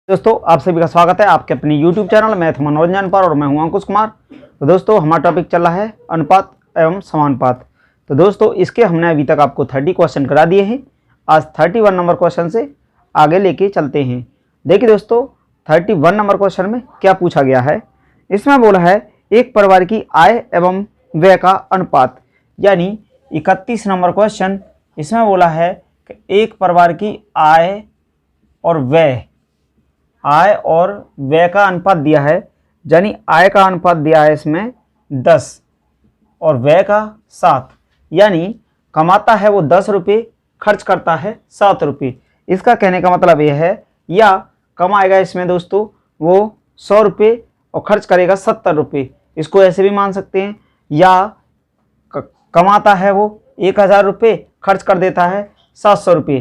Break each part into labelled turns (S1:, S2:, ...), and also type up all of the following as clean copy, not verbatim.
S1: दोस्तों आप सभी का स्वागत है आपके अपने YouTube चैनल मैथ मनोरंजन पर और मैं हूं अंकुश कुमार। तो दोस्तों हमारा टॉपिक चल रहा है अनुपात एवं समानुपात। तो दोस्तों इसके हमने अभी तक आपको 30 क्वेश्चन करा दिए हैं। आज 31 नंबर क्वेश्चन से आगे लेके चलते हैं। देखिए दोस्तों 31 नंबर क्वेश्चन में क्या पूछा गया है। इसमें बोला है एक परिवार की आय एवं व्यय का अनुपात, यानी 31 नंबर क्वेश्चन। इसमें बोला है कि एक परिवार की आय और व्यय का अनुपात दिया है, यानी आय का अनुपात दिया है इसमें 10 और व्यय का 7, यानी कमाता है वो 10 रुपये, खर्च करता है 7 रुपये। इसका कहने का मतलब यह है, या कमाएगा इसमें दोस्तों वो 100 रुपये और खर्च करेगा 70 रुपये। इसको ऐसे भी मान सकते हैं, या कमाता है वो 1000 रुपये, खर्च कर देता है 700 रुपये।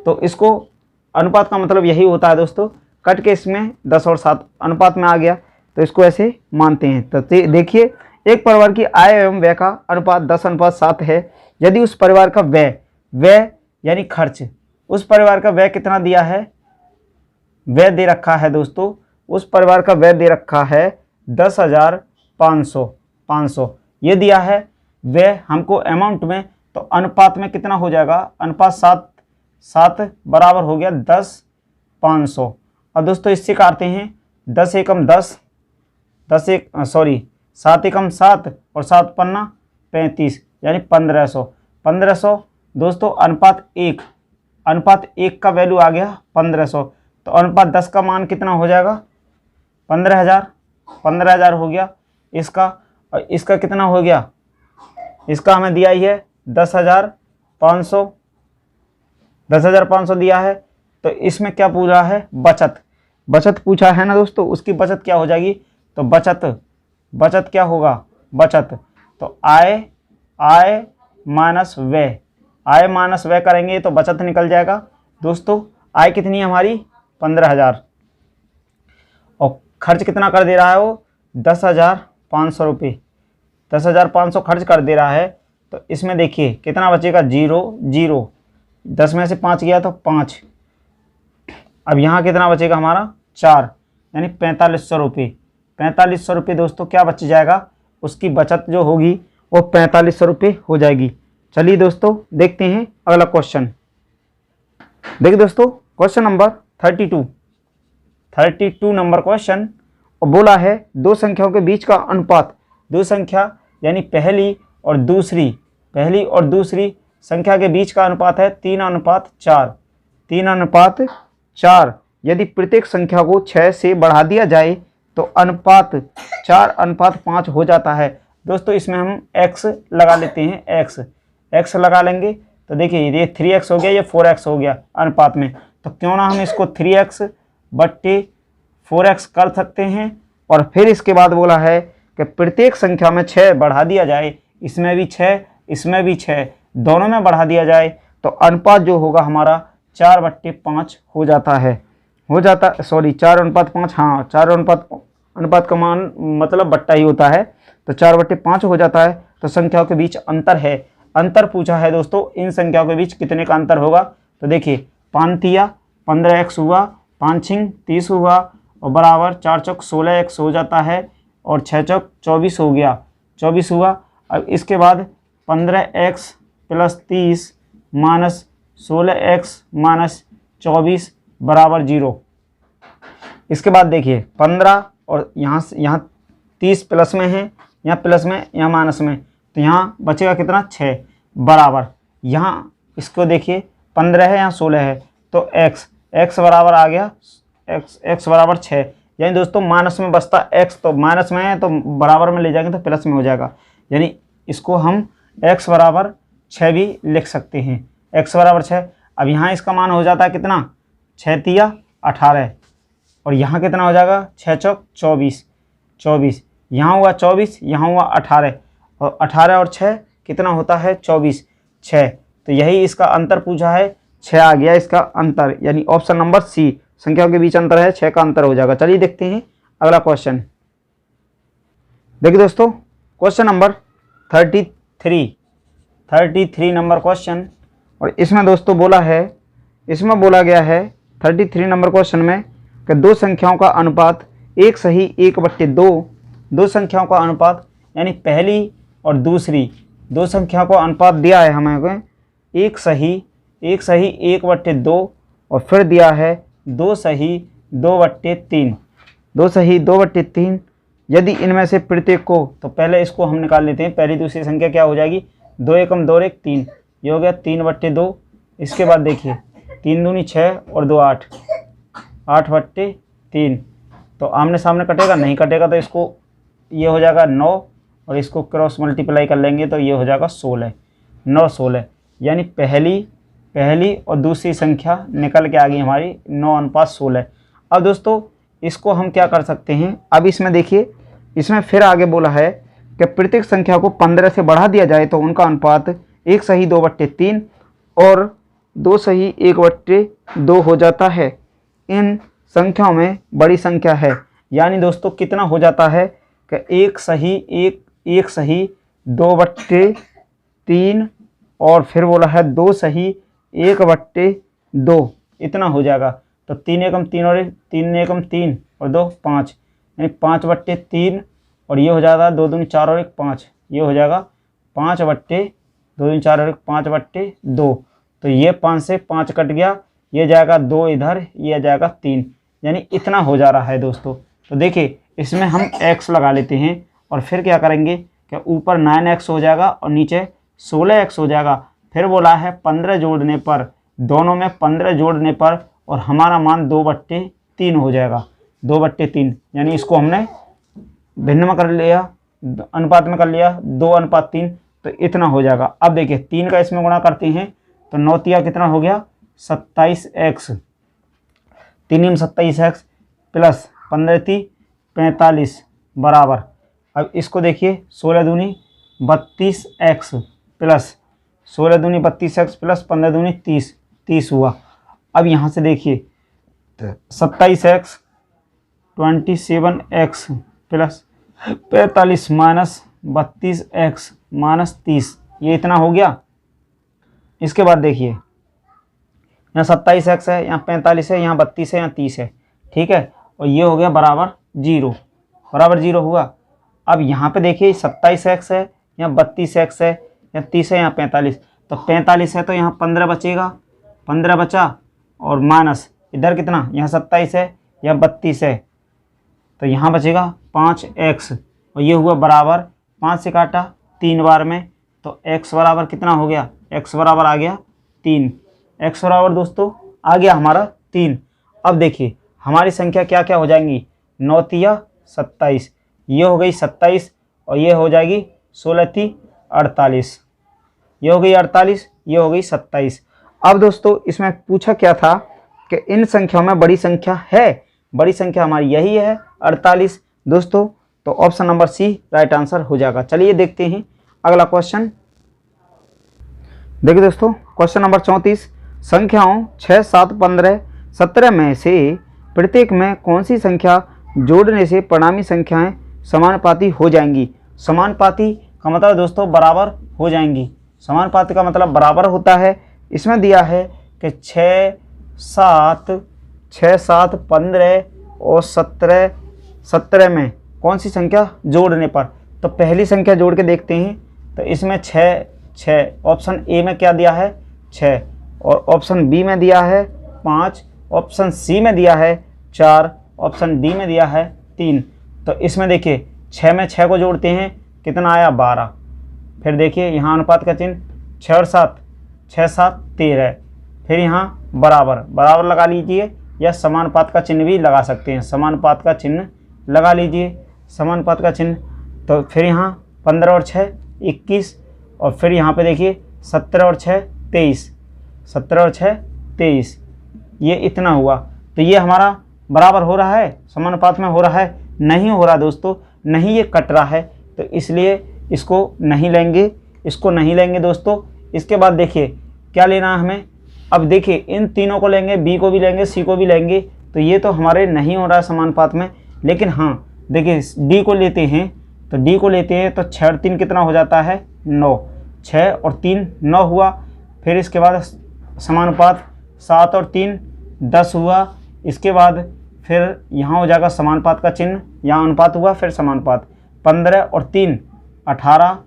S1: तो इसको अनुपात का मतलब यही होता है दोस्तों। कट के इसमें 10 और 7 अनुपात में आ गया, तो इसको ऐसे मानते हैं। तो देखिए एक परिवार की आय एवं व्यय का अनुपात 10:7 है। यदि उस परिवार का व्यय यानी खर्च, उस परिवार का व्यय कितना दिया है, व्यय दे रखा है दोस्तों, उस परिवार का व्यय दे रखा है 10,500 ये दिया है व्यय हमको अमाउंट में। तो अनुपात में कितना हो जाएगा, अनुपात 7 बराबर हो गया 10,500। अब दोस्तों इससे काटते हैं 10 एकम 10, 7 एकम 7 और 7 पन्ना 35, यानी 1500 दोस्तों। अनुपात 1 का वैल्यू आ गया 1500। तो अनुपात 10 का मान कितना हो जाएगा, 15,000 हो गया इसका। और इसका कितना हो गया, इसका हमें दिया ही है 10,500 दिया है। तो इसमें क्या पूछा है, बचत पूछा है ना दोस्तों। उसकी बचत क्या हो जाएगी, तो बचत क्या होगा, तो आय माइनस व्यय करेंगे तो बचत निकल जाएगा दोस्तों। आय कितनी है हमारी 15,000 और खर्च कितना कर दे रहा है वो 10,500 रुपये, 10,500 खर्च कर दे रहा है। तो इसमें देखिए कितना बचेगा, 0 10 में से 5 गया तो 5। अब यहाँ कितना बचेगा हमारा 4, यानी 4500 रुपये। 4500 रुपये दोस्तों क्या बच जाएगा, उसकी बचत जो होगी वो 4500 रुपये हो जाएगी। चलिए दोस्तों देखते हैं अगला क्वेश्चन। देखिए दोस्तों क्वेश्चन नंबर 32 नंबर क्वेश्चन, और बोला है दो संख्याओं के बीच का अनुपात। दो संख्या यानी पहली और दूसरी संख्या के बीच का अनुपात है 3:4। 3:4 यदि प्रत्येक संख्या को 6 से बढ़ा दिया जाए तो अनुपात 4:5 हो जाता है। दोस्तों इसमें हम x लगा लेते हैं, x लगा लेंगे तो देखिए ये 3x हो गया, ये 4x हो गया अनुपात में। तो क्यों ना हम इसको 3x बट्टे 4x कर सकते हैं। और फिर इसके बाद बोला है कि प्रत्येक संख्या में 6 बढ़ा दिया जाए, इसमें भी 6 दोनों में बढ़ा दिया जाए तो अनुपात जो होगा हमारा 4/5 हो जाता है। 4:5, हाँ 4:अनुपात का मान मतलब बट्टा ही होता है, तो 4/5 हो जाता है। तो संख्याओं के बीच अंतर पूछा है दोस्तों, इन संख्याओं के बीच कितने का अंतर होगा। तो देखिए 5 15x हुआ, 5 6 30 हुआ और बराबर 4 चौक 16x हो जाता है और 6 चौक 24 हो गया, 24 हुआ। अब इसके बाद 15x + 30 माइनस 16x माइनस 24 बराबर 0। इसके बाद देखिए 15 और यहाँ 30 प्लस में है, यहाँ प्लस में, यहाँ माइनस में, तो यहाँ बचेगा कितना 6 बराबर। यहाँ इसको देखिए 15 है, यहाँ 16 है, तो x बराबर आ गया, x बराबर 6। यानी दोस्तों माइनस में बचता x, तो माइनस में है तो बराबर में ले जाएंगे तो प्लस में हो जाएगा। यानी इसको हम x बराबर 6 भी लिख सकते हैं, x बराबर 6। अब यहाँ इसका मान हो जाता है कितना, 6 तिया 18 और यहाँ कितना हो जाएगा 6 चौक 24, यहाँ हुआ 24, यहाँ हुआ 18 और 18 और 6 कितना होता है 24, 6। तो यही इसका अंतर पूछा है, 6 आ गया इसका अंतर, यानी ऑप्शन नंबर सी, संख्याओं के बीच अंतर है 6 का अंतर हो जाएगा। चलिए देखते हैं अगला क्वेश्चन। देखिए दोस्तों क्वेश्चन नंबर 33 नंबर क्वेश्चन, और इसमें दोस्तों बोला गया है 33 नंबर क्वेश्चन में कि दो संख्याओं का अनुपात 1:1/2, दो संख्याओं का अनुपात यानी पहली और दूसरी दो संख्याओं का अनुपात दिया है हमें 1:1/2 और फिर दिया है 2:2/3, 2:2/3। यदि इनमें से प्रत्येक को, तो पहले इसको हम निकाल लेते हैं, पहली दूसरी संख्या क्या हो जाएगी, 2 एकम 2 और 1 3, ये हो गया 3/2। इसके बाद देखिए 3 दूनी 6 और 2 8, 8/3। तो आमने सामने कटेगा, नहीं कटेगा तो इसको ये हो जाएगा 9 और इसको क्रॉस मल्टीप्लाई कर लेंगे तो ये हो जाएगा 16, 9 16, यानी पहली और दूसरी संख्या निकल के आ गई हमारी 9:16। अब दोस्तों इसको हम क्या कर सकते हैं, अब इसमें देखिए, इसमें फिर आगे बोला है कि प्रत्येक संख्या को 15 से बढ़ा दिया जाए तो उनका अनुपात 1:2/3 और 2:1/2 हो जाता है। इन संख्याओं में बड़ी संख्या है, यानी दोस्तों कितना हो जाता है कि 1:2/3 और फिर बोला है 2:1/2, इतना हो जाएगा। तो 3 एकम 3 और 3 एकम 3 और 2 5, यानी 5/3 और ये हो जाएगा 2 दूनी 4 और 1 5, ये हो जाएगा 5/2 दूनी 4 और 1 5/2। तो ये 5 से 5 कट गया, ये जाएगा 2 इधर, ये जाएगा 3, यानी इतना हो जा रहा है दोस्तों। तो देखिए इसमें हम x लगा लेते हैं और फिर क्या करेंगे कि ऊपर 9x हो जाएगा और नीचे 16x हो जाएगा। फिर बोला है 15 जोड़ने पर, दोनों में 15 जोड़ने पर और हमारा मान 2/3 हो जाएगा, 2/3, यानी इसको हमने भिन्न में कर लिया, अनुपात में कर लिया 2:3, तो इतना हो जाएगा। अब देखिए 3 का इसमें गुणा करते हैं तो 9 तिया कितना हो गया 27x, 3 27x प्लस 15 × 45 बराबर। अब इसको देखिए 16 दूनी 32x प्लस 16 दूनी 32x प्लस 15 दूनी 30 हुआ। अब यहाँ से देखिए 27x 27x plus 45 minus 32x minus 30, ये इतना हो गया। इसके बाद देखिए यहाँ 27x है, यहाँ 45 है, यहाँ 32 है, यहाँ 30 है, ठीक है, और ये हो गया बराबर 0, बराबर 0 हुआ। अब यहाँ पे देखिए 27x है, यहाँ 32x है, यहाँ 30 है, यहाँ 45, तो 45 है तो यहाँ 15 बचेगा, 15 बचा और माइनस इधर कितना, यहाँ 27 है, यहाँ 32 है, तो यहाँ बचेगा 5x और ये हुआ बराबर 5 से काटा 3 बार में, तो x बराबर कितना हो गया, x बराबर आ गया 3, x बराबर दोस्तों आ गया हमारा 3। अब देखिए हमारी संख्या क्या क्या हो जाएंगी, 9 तिया 27, ये हो गई 27 और ये हो जाएगी 16 × 48, ये हो गई 48, ये हो गई 27। अब दोस्तों इसमें पूछा क्या था कि इन संख्याओं में बड़ी संख्या है, बड़ी संख्या हमारी यही है 48 दोस्तों, तो option number C right answer हो जाएगा। चलिए देखते हैं अगला क्वेश्चन। देखिए दोस्तों क्वेश्चन नंबर 34, संख्याओं 6 7 15 17 में से प्रत्येक में कौन सी संख्या जोड़ने से परिणामी संख्याएं समानुपाती हो जाएंगी। समानुपाती का मतलब दोस्तों बराबर हो जाएंगी, समानुपाती का मतलब बराबर होता है। इसमें दिया है कि 6 7 15 और 17 में कौन सी संख्या जोड़ने पर, तो पहली संख्या जोड़ के देखते हैं। तो इसमें 6 ऑप्शन ए में क्या दिया है 6 और ऑप्शन बी में दिया है 5, ऑप्शन सी में दिया है 4, ऑप्शन डी में दिया है 3। तो इसमें देखिए 6 में 6 को जोड़ते हैं कितना आया 12, फिर देखिए यहाँ अनुपात का चिन्ह 6 और 7, 6 7 13, फिर यहाँ बराबर लगा लीजिए या समानुपात का चिन्ह भी लगा सकते हैं, समानुपात का चिन्ह लगा लीजिए, समानुपात का चिन्ह। तो फिर यहाँ 15 और 6 21 और फिर यहाँ पे देखिए 17 और 6 23, 17 और 6 23, ये इतना हुआ। तो ये हमारा बराबर हो रहा है, समानुपात में हो रहा है, नहीं हो रहा दोस्तों, नहीं, ये कट रहा है, तो इसलिए इसको नहीं लेंगे, इसको नहीं लेंगे दोस्तों। इसके बाद देखिए क्या लेना है हमें, अब देखिए इन तीनों को लेंगे, बी को भी लेंगे, सी को भी लेंगे, तो ये तो हमारे नहीं हो रहा है समानुपात में। लेकिन हाँ देखिए डी को लेते हैं, तो डी को लेते हैं तो 6 और 3 कितना हो जाता है 9, 6 और 3 9 हुआ। फिर इसके बाद समानुपात 7 और 3 10 हुआ। इसके बाद फिर यहाँ हो जाएगा समानुपात का चिन्ह, यहाँ अनुपात हुआ, फिर समानुपात, 15 और 3 18,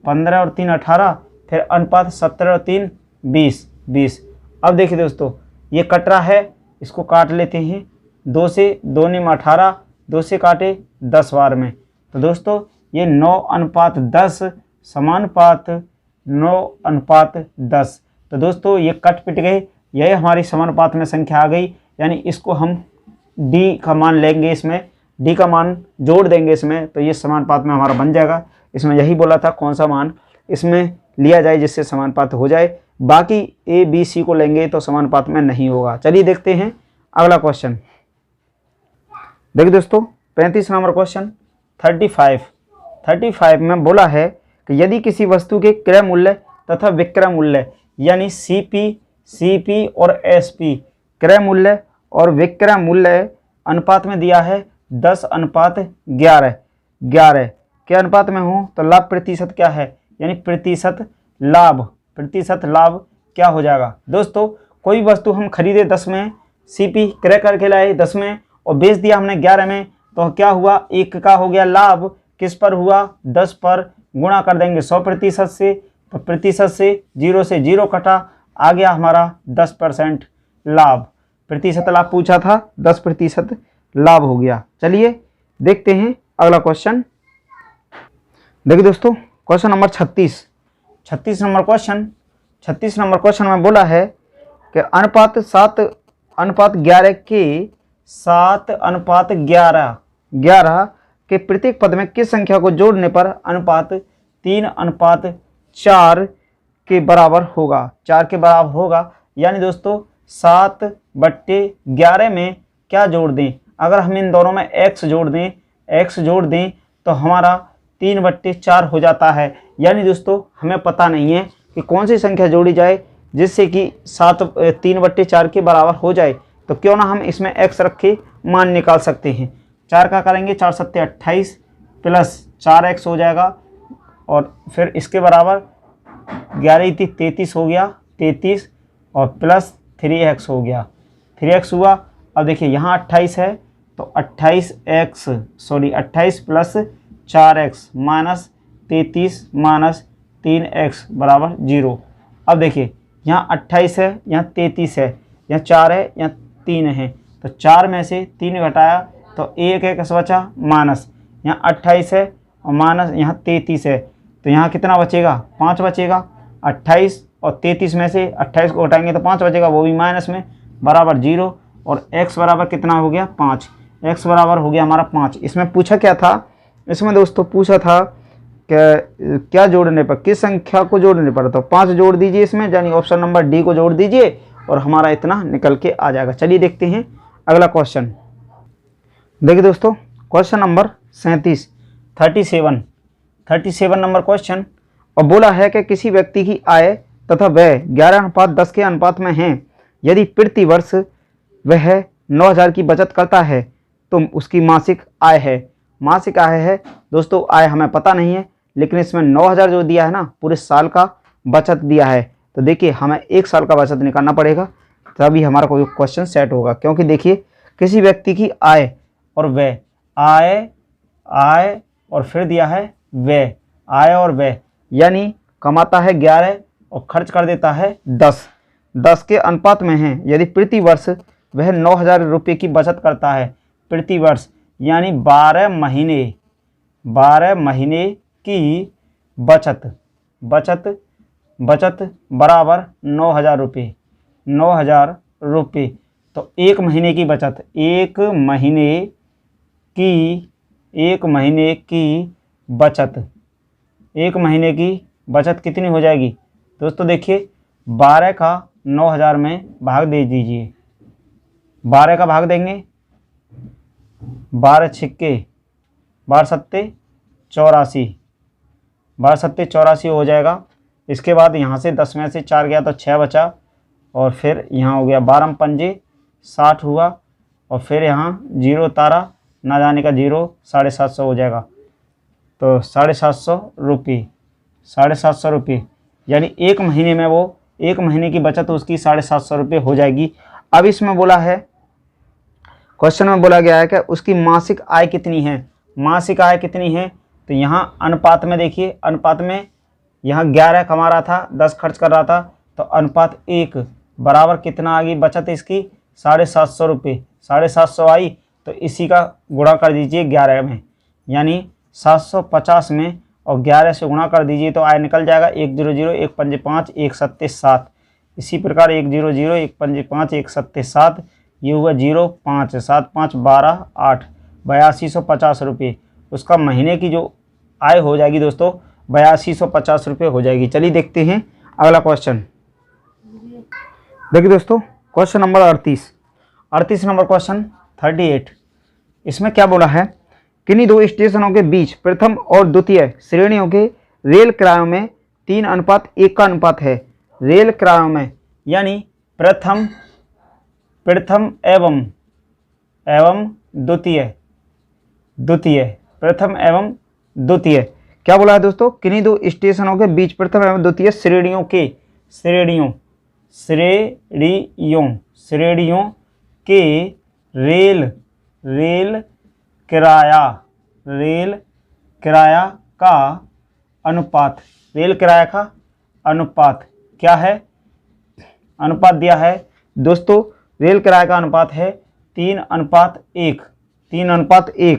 S1: 15 और 3 18, फिर अनुपात 17 और 3 20 20। अब देखिए दोस्तों, ये कट रहा है, इसको काट लेते हैं। 2 से 2 निम 18, 2 से काटे 10 बार में, तो दोस्तों ये 9:10 समानुपात 9:10। तो दोस्तों ये कट पिट गए, यही हमारी समानुपात में संख्या आ गई। यानी इसको हम डी का मान लेंगे, इसमें डी का मान जोड़ देंगे इसमें, तो ये समानुपात में हमारा बन जाएगा। इसमें यही बोला था कौन सा मान इसमें लिया जाए जिससे समानुपात हो जाए, बाकी ए बी सी को लेंगे तो समानुपात में नहीं होगा। चलिए देखते हैं अगला क्वेश्चन। देखिए दोस्तों 35 नंबर क्वेश्चन 35 में बोला है कि यदि किसी वस्तु के क्रय मूल्य तथा विक्रय मूल्य यानी सीपी और एसपी, क्रय मूल्य और विक्रय मूल्य अनुपात में दिया है 10:11 के अनुपात में हो तो लाभ प्रतिशत क्या है, यानी प्रतिशत लाभ क्या हो जाएगा। दोस्तों कोई वस्तु हम खरीदे 10 में, सीपी क्रय करके लाए 10 में और बेच दिया हमने 11 में, तो क्या हुआ, 1 का हो गया लाभ, किस पर हुआ, 10 पर, गुणा कर देंगे 100% से, तो प्रतिशत से 0 से 0 कटा, आ गया हमारा 10% लाभ। प्रतिशत लाभ पूछा था, 10% लाभ हो गया। चलिए देखते हैं अगला क्वेश्चन। देखिए दोस्तों क्वेश्चन नंबर 36 नंबर क्वेश्चन में बोला है कि अनुपात 7:11 के 7:11 के प्रत्येक पद में किस संख्या को जोड़ने पर अनुपात 3:4 के बराबर होगा, 4 के बराबर होगा। यानी दोस्तों 7/11 में क्या जोड़ दें, अगर हम इन दोनों में x जोड़ दें तो हमारा 3/4 हो जाता है। यानी दोस्तों हमें पता नहीं है कि कौन सी संख्या जोड़ी जाए जिससे कि 3/4 के बराबर हो जाए, तो क्यों ना हम इसमें x रख के मान निकाल सकते हैं। 4 का करेंगे 4 7 28 प्लस 4x हो जाएगा, और फिर इसके बराबर 11 33 हो गया, 33 और प्लस 3x हो गया, 3x हुआ। अब देखिए यहाँ 28 है तो 28 plus 4x minus 33 minus 3x बराबर 0। अब देखिए यहाँ 28 है, यहाँ 33 है, यहाँ 4 है, यहाँ 3 है, तो 4 में से 3 घटाया तो 1 बचा, माइनस यहाँ 28 है और माइनस यहाँ 33 है, तो यहाँ कितना बचेगा, 5 बचेगा। 28 और 33 में से 28 को घटाएंगे तो 5 बचेगा, वो भी माइनस में, बराबर 0। और x बराबर कितना हो गया, 5, x बराबर हो गया हमारा 5। इसमें पूछा क्या था, इसमें दोस्तों पूछा था कि क्या जोड़ने पर, किस संख्या को जोड़ने पर, तो 5 जोड़ दीजिए इसमें, यानी ऑप्शन नंबर डी को जोड़ दीजिए और हमारा इतना निकल के आ जाएगा। चलिए देखते हैं अगला क्वेश्चन। देखिए दोस्तों क्वेश्चन नंबर 37 नंबर क्वेश्चन, और बोला है कि किसी व्यक्ति की आय तथा व्यय 11:10 के अनुपात में हैं। यदि प्रति वर्ष वह 9,000 की बचत करता है तो उसकी मासिक आय है। दोस्तों आय हमें पता नहीं है, लेकिन इसमें 9,000 जो दिया है ना, पूरे साल का बचत दिया है। तो देखिए हमें 1 साल का बचत निकालना पड़ेगा, तभी हमारा कोई क्वेश्चन सेट होगा। क्योंकि देखिए किसी व्यक्ति की आय और व्यय, आय और फिर दिया है व्यय, आय और व्यय, यानी कमाता है 11 और खर्च कर देता है 10 के अनुपात में है। यदि प्रति वर्ष वह 9,000 रुपये की बचत करता है, प्रति वर्ष यानी 12 महीने की बचत बराबर 9,000 रुपये। तो 1 महीने की बचत, 1 महीने की बचत कितनी हो जाएगी दोस्तों, देखिए 12 का 9,000 में भाग दे दीजिए, 12 का भाग देंगे, 12 छिक्के 12 सत्ते 84 हो जाएगा। इसके बाद यहाँ से 10 में से 4 गया तो 6 बचा, और फिर यहाँ हो गया 12 पंजे 60 हुआ, और फिर यहाँ 0 तारा ना जाने का 0, 750 हो जाएगा। तो 750 रुपये, यानी 1 महीने में वो 1 महीने की बचत उसकी 750 रुपये हो जाएगी। अब इसमें बोला है क्वेश्चन में बोला गया है कि उसकी मासिक आय कितनी है। मासिक आय कितनी है, तो यहाँ अनुपात में देखिए, अनुपात में यहाँ 11 कमा रहा था, 10 खर्च कर रहा था, तो अनुपात 1 बराबर कितना आ गई बचत इसकी 750 रुपये। 750 आई तो इसी का गुणा कर दीजिए 11 में, यानी 750 में और 11 से गुणा कर दीजिए तो आय निकल जाएगा 100 1 पंजे 5 1 सत्ते 7। इसी प्रकार 100 1 पंजे 5 1 सत्ते 7, ये हुआ 0 5 7 5 12 8 8250 रुपये। उसका महीने की जो आय हो जाएगी दोस्तों 8250 रुपये हो जाएगी। चलिए देखते हैं अगला क्वेश्चन। देखिए दोस्तों क्वेश्चन नंबर 38 नंबर क्वेश्चन 38। इसमें क्या बोला है, किन्हीं दो स्टेशनों के बीच प्रथम और द्वितीय श्रेणियों के रेल किरायों में 3:1 का अनुपात है। रेल किरायों में यानी प्रथम एवं द्वितीय, प्रथम एवं द्वितीय। क्या बोला है दोस्तों, किन्हीं दो स्टेशनों के बीच प्रथम एवं द्वितीय श्रेणियों के रेल किराया का अनुपात, रेल किराया का अनुपात क्या है, अनुपात दिया है दोस्तों। रेल किराया का अनुपात है 3:1।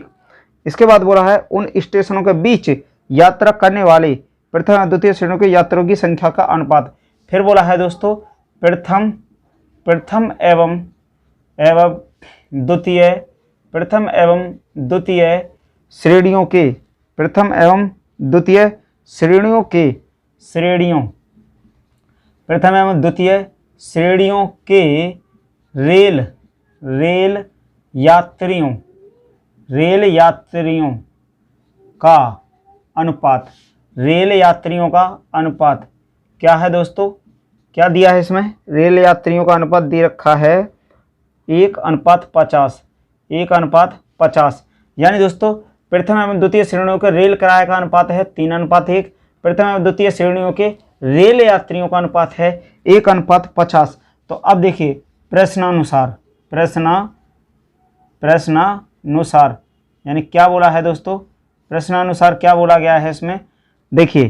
S1: इसके बाद बोला है उन स्टेशनों के बीच यात्रा करने वाले प्रथम और द्वितीय श्रेणियों के यात्रियों की संख्या का अनुपात। फिर बोला है दोस्तों प्रथम एवं द्वितीय श्रेणियों के, प्रथम एवं द्वितीय श्रेणियों के रेल यात्रियों का अनुपात। रेल यात्रियों का अनुपात क्या है दोस्तों, क्या दिया है इसमें, रेल यात्रियों का अनुपात दे रखा है 1:50। यानी दोस्तों प्रथम एवं द्वितीय श्रेणियों के रेल किराए का अनुपात है 3:1, प्रथम एवं द्वितीय श्रेणियों के रेल यात्रियों का अनुपात है 1:50। तो अब देखिए प्रश्नानुसार यानी क्या बोला है दोस्तों, प्रश्नानुसार क्या बोला गया है इसमें, देखिए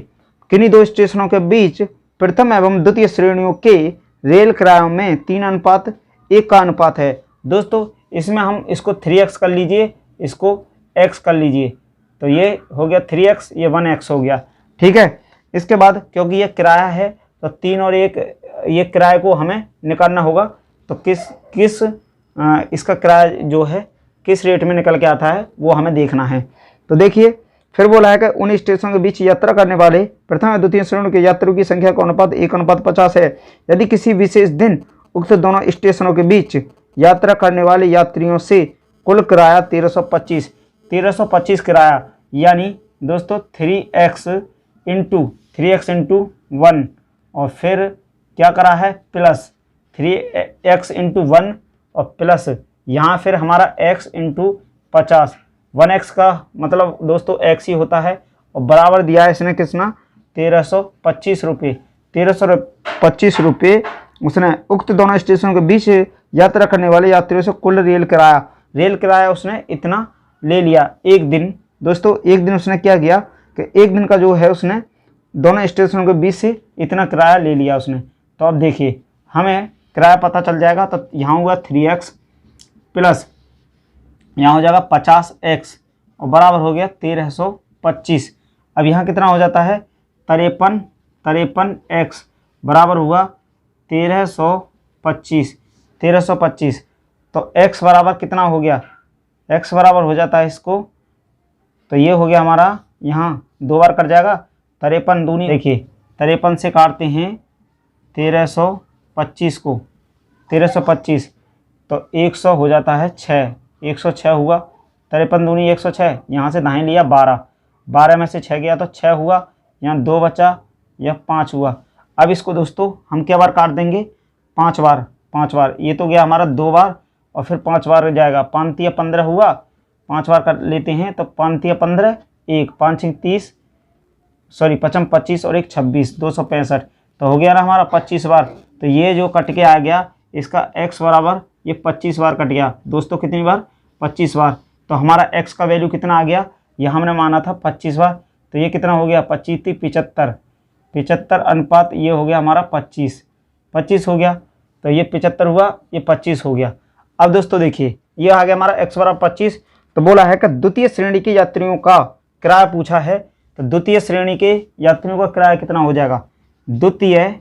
S1: किन्हीं दो स्टेशनों के बीच प्रथम एवं द्वितीय श्रेणियों के रेल किरायों में 3:1 का अनुपात है। दोस्तों इसमें हम इसको 3x कर लीजिए, इसको x कर लीजिए, तो ये हो गया 3x, ये 1x हो गया, ठीक है। इसके बाद क्योंकि ये किराया है तो 3 और 1 ये किराए को हमें निकालना होगा, तो किस इसका किराया जो है किस रेट में निकल के आता है वो हमें देखना है। तो देखिए फिर बोला है कि उन स्टेशनों के बीच यात्रा करने वाले प्रथम और द्वितीय श्रेणियों के यात्रियों की संख्या का अनुपात 1:50 है। यदि किसी विशेष दिन उक्त दोनों स्टेशनों के बीच यात्रा करने वाले यात्रियों से कुल किराया 1325 किराया, यानी दोस्तों 3x इंटू 1 और फिर क्या करा है प्लस 3x इंटू 1 और प्लस यहाँ फिर हमारा x इंटू 50, 1x का मतलब दोस्तों x ही होता है और बराबर दिया है इसने कितना 1325 रुपये। 1325 रुपये उसने उक्त दोनों स्टेशनों के बीच यात्रा करने वाले यात्रियों से कुल रेल किराया उसने इतना ले लिया एक दिन। दोस्तों एक दिन उसने क्या किया कि एक दिन का जो है उसने दोनों स्टेशनों के बीच से इतना किराया ले लिया उसने। तो अब देखिए हमें किराया पता चल जाएगा, तो यहाँ हुआ 3x प्लस यहाँ हो जाएगा 50x और बराबर हो गया 1325। अब यहाँ कितना हो जाता है 53x बराबर हुआ 1325। तो x बराबर कितना हो गया, x बराबर हो जाता है इसको, तो ये हो गया हमारा, यहाँ 2 बार कट जाएगा 53 दूनी, देखिए 53 से काटते हैं 1325 को, 1325 तो 100 हो जाता है 6, 106 हुआ, 53 दूनी 106, यहाँ से दाएं लिया 12 में से 6 गया तो 6 हुआ, यहाँ 2 बचा, यह 5 हुआ। अब इसको दोस्तों हम क्या बार काट देंगे 5 बार, ये तो गया हमारा 2 बार और फिर 5 बार जाएगा, 5 तिया 15 हुआ, 5 बार कर लेते हैं तो 5 तिया 15, 1 5 6 30, सॉरी 55 25 और 1 26, 265, तो हो गया ना हमारा 25 बार। तो ये जो कट के आ गया इसका x बराबर ये 25 बार कट गया दोस्तों। कितनी बार? 25 बार। तो हमारा x का वैल्यू कितना आ गया? ये हमने माना था 25 बार, तो ये कितना हो गया? 25 थी 75, 75 अनुपात ये हो गया हमारा 25, 25 हो गया। तो ये 75 हुआ, ये 25 हो गया। अब दोस्तों देखिए ये आ गया हमारा x बराबर 25। तो बोला है कि द्वितीय श्रेणी के यात्रियों का किराया पूछा है। तो द्वितीय श्रेणी के यात्रियों का किराया कितना हो जाएगा? द्वितीय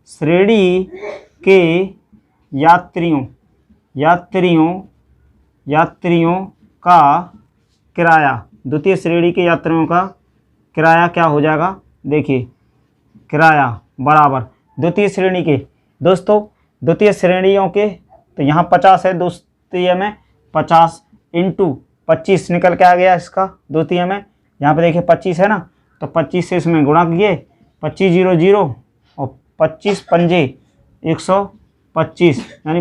S1: श्रेणी के यात्रियों का किराया, द्वितीय श्रेणी के यात्रियों का किराया क्या हो जाएगा? देखिए किराया बराबर द्वितीय श्रेणी के, दोस्तों द्वितीय श्रेणियों के, तो यहाँ 50 है द्वितीय में, 50 इंटू 25 निकल के आ गया इसका द्वितीय में। यहाँ पे देखिए 25 है ना, तो 25 से इसमें गुणा किए, 25 0 0 और 25 पंजे 125 यानी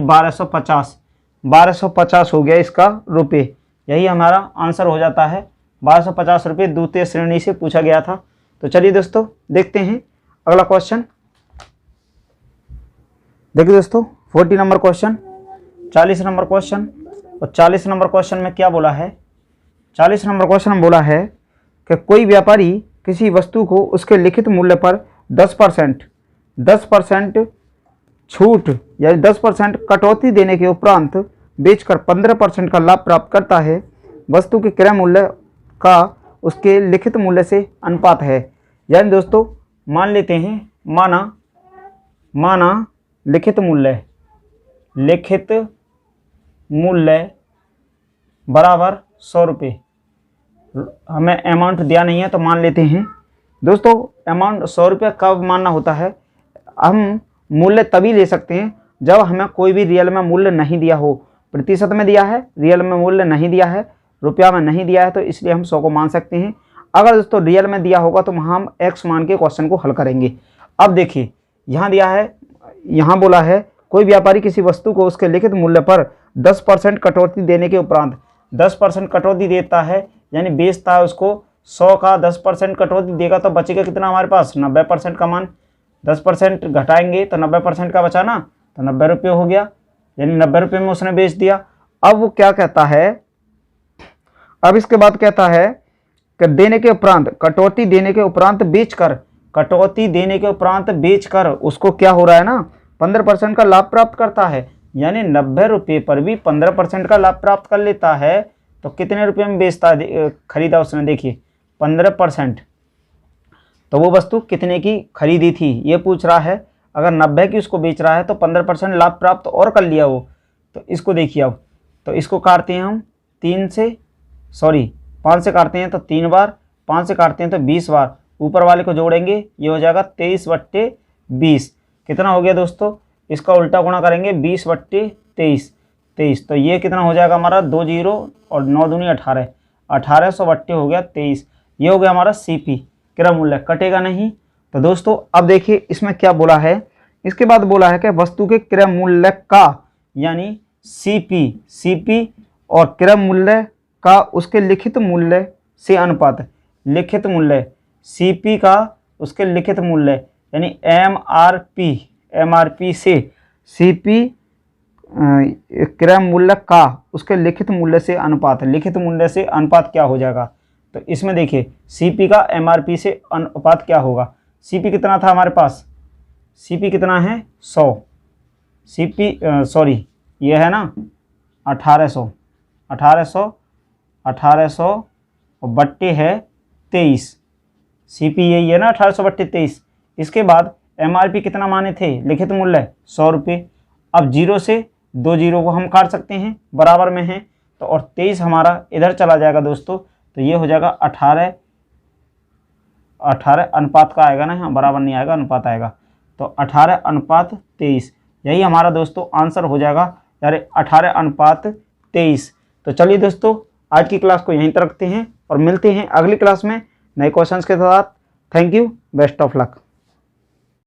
S1: 1250 हो गया इसका रुपये। यही हमारा आंसर हो जाता है, 1250 रुपये द्वितीय श्रेणी से पूछा गया था। तो चलिए दोस्तों देखते हैं अगला क्वेश्चन। देखिए दोस्तों 40 नंबर क्वेश्चन, 40 नंबर क्वेश्चन। और 40 नंबर क्वेश्चन में क्या बोला है? 40 नंबर क्वेश्चन में बोला है कि कोई व्यापारी किसी वस्तु को उसके लिखित मूल्य पर 10% छूट या 10% कटौती देने के उपरांत बेचकर 15% का लाभ प्राप्त करता है। वस्तु के क्रय मूल्य का उसके लिखित मूल्य से अनुपात है। यानी दोस्तों मान लेते हैं, माना लिखित मूल्य बराबर 100 रुपये। हमें अमाउंट दिया नहीं है तो मान लेते हैं दोस्तों अमाउंट 100 रुपये कब मानना होता है? हम मूल्य तभी ले सकते हैं जब हमें कोई भी रियल में मूल्य नहीं दिया हो। प्रतिशत में दिया है, रियल में मूल्य नहीं दिया है, रुपया में नहीं दिया है, तो इसलिए हम 100 को मान सकते हैं। अगर दोस्तों रियल में दिया होगा तो हम x मान के क्वेश्चन को हल करेंगे। अब देखिए यहाँ दिया है, यहाँ बोला है कोई व्यापारी किसी वस्तु को उसके लिखित मूल्य पर 10% कटौती देने के उपरांत, 10% कटौती देता है यानी बेचता है उसको, 100 का 10% कटौती देगा तो बचेगा कितना हमारे पास? 90% का मान। 10% घटाएंगे तो 90% का बचा ना, तो 90 रुपये हो गया, यानी 90 रुपये में उसने बेच दिया। अब वो क्या कहता है? अब इसके बाद कहता है कि देने के उपरांत, कटौती देने के उपरांत बेचकर उसको क्या हो रहा है ना, 15% का लाभ प्राप्त करता है। यानी 90 रुपये पर भी 15% का लाभ प्राप्त कर लेता है। तो कितने रुपये में बेचता खरीदा उसने? देखिए 15%, तो वो वस्तु कितने की खरीदी थी ये पूछ रहा है। अगर 90 की उसको बेच रहा है तो 15% लाभ प्राप्त और कर लिया वो। तो इसको देखिए, अब तो इसको काटते हैं हम 5 से काटते हैं तो 3 बार, 5 से काटते हैं तो 20 बार, ऊपर वाले को जोड़ेंगे ये हो जाएगा 23/20। कितना हो गया दोस्तों? इसका उल्टा गुणा करेंगे 20/23, तो ये कितना हो जाएगा हमारा? 2 0 और 9 दूनी 18, 1800 हो गया 23। ये हो गया हमारा CP क्रय मूल्य, कटेगा नहीं। तो दोस्तों अब देखिए इसमें क्या बोला है। इसके बाद बोला है कि वस्तु के क्रय मूल्य का यानी CP और क्रय मूल्य का उसके लिखित मूल्य से अनुपात, लिखित मूल्य CP का उसके लिखित मूल्य यानी MRP से CP क्रय मूल्य का उसके लिखित मूल्य से अनुपात, लिखित मूल्य से अनुपात क्या हो जाएगा? तो इसमें देखिए CP का MRP से अनुपात क्या होगा? CP कितना था हमारे पास? CP कितना है? 100। ये है ना 1800 और बट्टे है 23। CP यही है ना 1800/23। इसके बाद MRP कितना माने थे? लिखित मूल्य 100 रुपये। अब 0 से 2 0 को हम काट सकते हैं, बराबर में है, तो और 23 हमारा इधर चला जाएगा दोस्तों। तो ये हो जाएगा 18 अनुपात का आएगा ना, यहाँ बराबर नहीं आएगा, अनुपात आएगा। तो 18/23 यही हमारा दोस्तों आंसर हो जाएगा, यार 18/23। तो चलिए दोस्तों आज की क्लास को यहीं तक रखते हैं और मिलते हैं अगली क्लास में नए क्वेश्चंस के साथ। Thank you, best of luck.